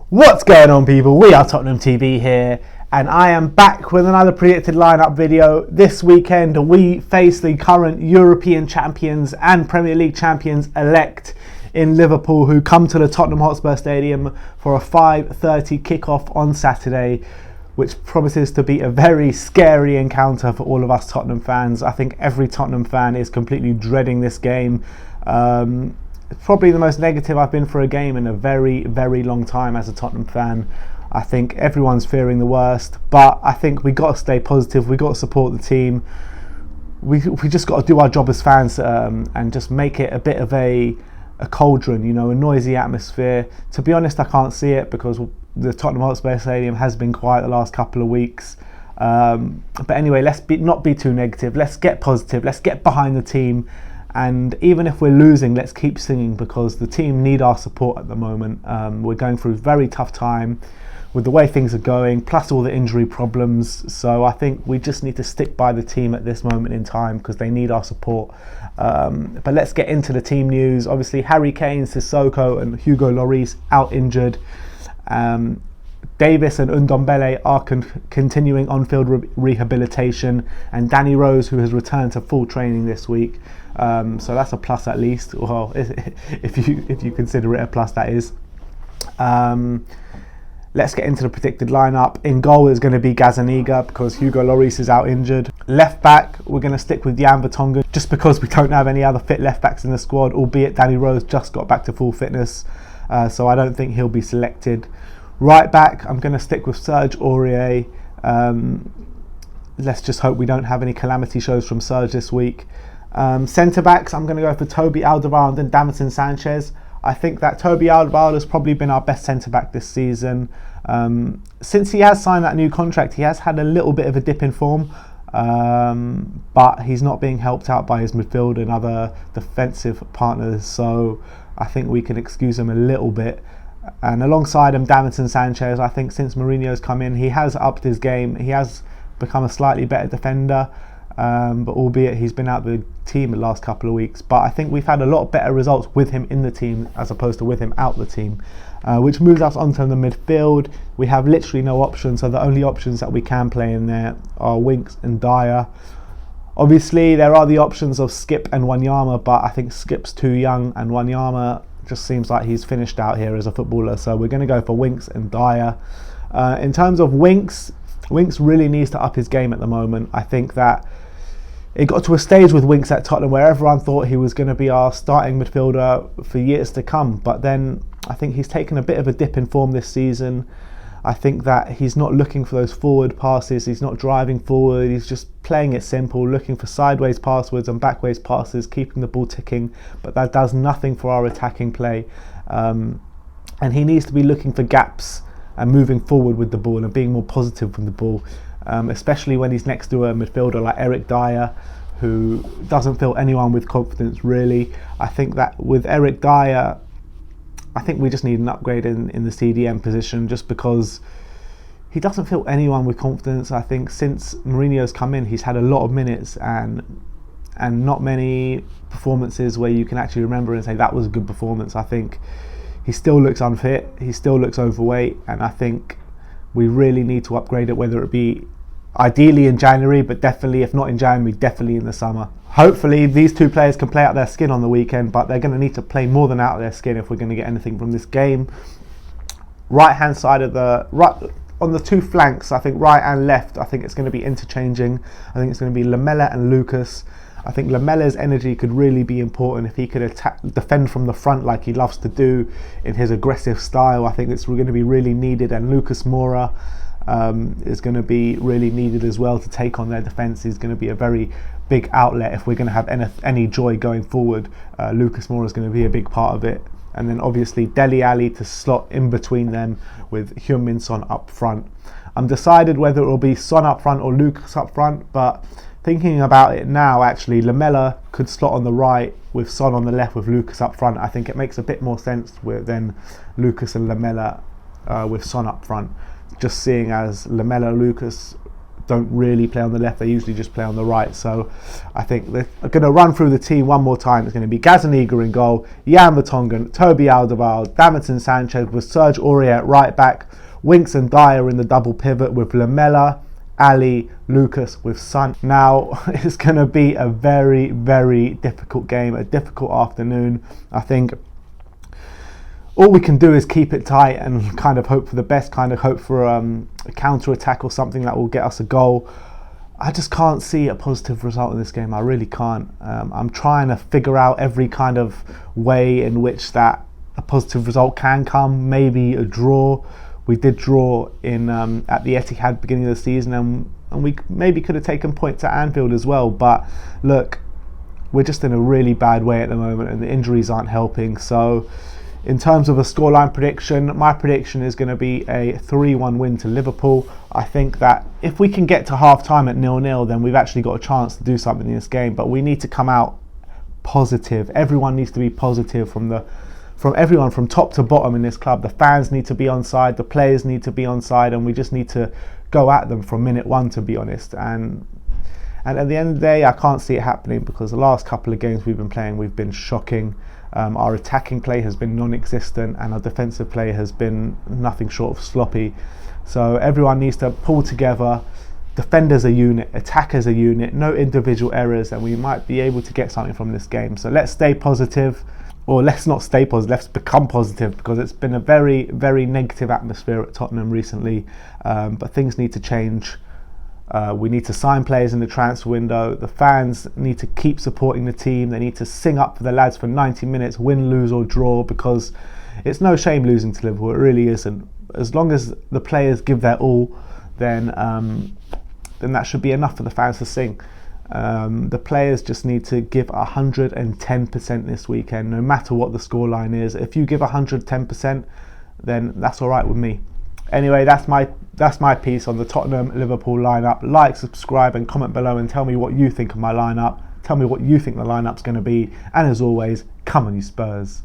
What's going on, people? We are Tottenham TV here, and I am back with another predicted lineup video. This weekend we face the current European champions and Premier League champions elect in Liverpool, who come to the Tottenham Hotspur Stadium for a 5:30 kickoff on Saturday, which promises to be a very scary encounter for all of us Tottenham fans. I think every Tottenham fan is completely dreading this game. It's probably the most negative I've been for a game in a very, very long time as a Tottenham fan. I think everyone's fearing the worst, but I think we got to stay positive. We got to support the team. We just got to do our job as fans and just make it a bit of a cauldron, you know, a noisy atmosphere. To be honest, I can't see it because the Tottenham Hotspur Stadium has been quiet the last couple of weeks. But anyway, let's not be too negative. Let's get positive. Let's get behind the team. And even if we're losing, let's keep singing, because the team need our support at the moment. We're going through a very tough time with the way things are going, plus all the injury problems. So I think we just need to stick by the team at this moment in time because they need our support. But let's get into the team news. Obviously, Harry Kane, Sissoko and Hugo Lloris out injured. Davis and Ndombele are continuing on-field rehabilitation, and Danny Rose, who has returned to full training this week. So that's a plus at least. Well, if you consider it a plus, that is. Let's get into the predicted lineup. In goal is going to be Gazzaniga because Hugo Lloris is out injured. Left back, we're going to stick with Jan Vertonghen just because we don't have any other fit left backs in the squad, albeit Danny Rose just got back to full fitness, so I don't think he'll be selected. Right back, I'm going to stick with Serge Aurier. Let's just hope we don't have any calamity shows from Serge this week. Centre backs, I'm going to go for Toby Alderweireld and Davinson Sanchez. I think that Toby Alderweireld has probably been our best centre back this season. Since he has signed that new contract, he has had a little bit of a dip in form, but he's not being helped out by his midfield and other defensive partners, so I think we can excuse him a little bit. And alongside him, Davinson Sanchez, I think since Mourinho's come in, he has upped his game. He has become a slightly better defender, but albeit he's been out the team the last couple of weeks. But I think we've had a lot better results with him in the team as opposed to with him out the team, which moves us onto the midfield. We have literally no options, so the only options that we can play in there are Winks and Dyer. Obviously, there are the options of Skip and Wanyama, but I think Skip's too young and Wanyama just seems like he's finished out here as a footballer, so we're going to go for Winks and Dyer. In terms of Winks really needs to up his game at the moment. I think that it got to a stage with Winks at Tottenham where everyone thought he was going to be our starting midfielder for years to come, but then I think he's taken a bit of a dip in form this season. I think that he's not looking for those forward passes, he's not driving forward, he's just playing it simple, looking for sideways passes and backways passes, keeping the ball ticking, but that does nothing for our attacking play. And he needs to be looking for gaps and moving forward with the ball and being more positive with the ball, especially when he's next to a midfielder like Eric Dyer, who doesn't fill anyone with confidence really. I think that with Eric Dyer, I think we just need an upgrade in the CDM position, just because he doesn't fill anyone with confidence. I think since Mourinho's come in, he's had a lot of minutes and not many performances where you can actually remember and say that was a good performance. I think he still looks unfit, he still looks overweight, and I think we really need to upgrade it, whether it be ideally in January, but definitely, if not in January, definitely in the summer. Hopefully these two players can play out their skin on the weekend, but they're going to need to play more than out of their skin if we're going to get anything from this game. Right hand side of on the two flanks, I think right and left, I think it's going to be interchanging. I think it's going to be Lamela and Lucas. I think Lamela's energy could really be important if he could defend from the front like he loves to do in his aggressive style. I think it's going to be really needed, and Lucas Moura is going to be really needed as well to take on their defence. He's going to be a very big outlet if we're going to have any joy going forward. Lucas Moura is going to be a big part of it, and then obviously Dele Alli to slot in between them with Heung-min Son up front. I'm decided whether it will be Son up front or Lucas up front, but thinking about it now, actually Lamela could slot on the right with Son on the left with Lucas up front. I think it makes a bit more sense than Lucas and Lamela with Son up front, just seeing as Lamela, Lucas don't really play on the left, they usually just play on the right. So I think they're going to run through the team one more time. It's going to be Gazaniga in goal, Jan Vertonghen, Toby Alderweireld, Davinson Sanchez with Serge Aurier at right back, Winks and Dyer in the double pivot with Lamela, Ali, Lucas with Son. Now, it's going to be a very, very difficult game, a difficult afternoon. I think all we can do is keep it tight and kind of hope for the best, kind of hope for a counter-attack or something that will get us a goal. I just can't see a positive result in this game. I really can't. I'm trying to figure out every kind of way in which that a positive result can come. Maybe a draw. We did draw in at the Etihad beginning of the season, and we maybe could have taken points at Anfield as well. But look, we're just in a really bad way at the moment, and the injuries aren't helping. So in terms of a scoreline prediction, my prediction is going to be a 3-1 win to Liverpool. I think that if we can get to half-time at 0-0, then we've actually got a chance to do something in this game. But we need to come out positive. Everyone needs to be positive from everyone from top to bottom in this club. The fans need to be on side, the players need to be on side, and we just need to go at them from minute one, to be honest. And at the end of the day, I can't see it happening because the last couple of games we've been playing, we've been shocking. Our attacking play has been non-existent and our defensive play has been nothing short of sloppy. So everyone needs to pull together, defend as a unit, attack as a unit, no individual errors, and we might be able to get something from this game. So let's stay positive, or let's not stay positive, let's become positive, because it's been a very, very negative atmosphere at Tottenham recently, but things need to change. We need to sign players in the transfer window. The fans need to keep supporting the team. They need to sing up for the lads for 90 minutes, win, lose or draw, because it's no shame losing to Liverpool. It really isn't. As long as the players give their all, then that should be enough for the fans to sing. The players just need to give 110% this weekend, no matter what the scoreline is. If you give 110%, then that's all right with me. Anyway, that's my piece on the Tottenham Liverpool lineup. Like, subscribe and comment below and tell me what you think of my lineup. Tell me what you think the lineup's going to be. And as always, come on you Spurs.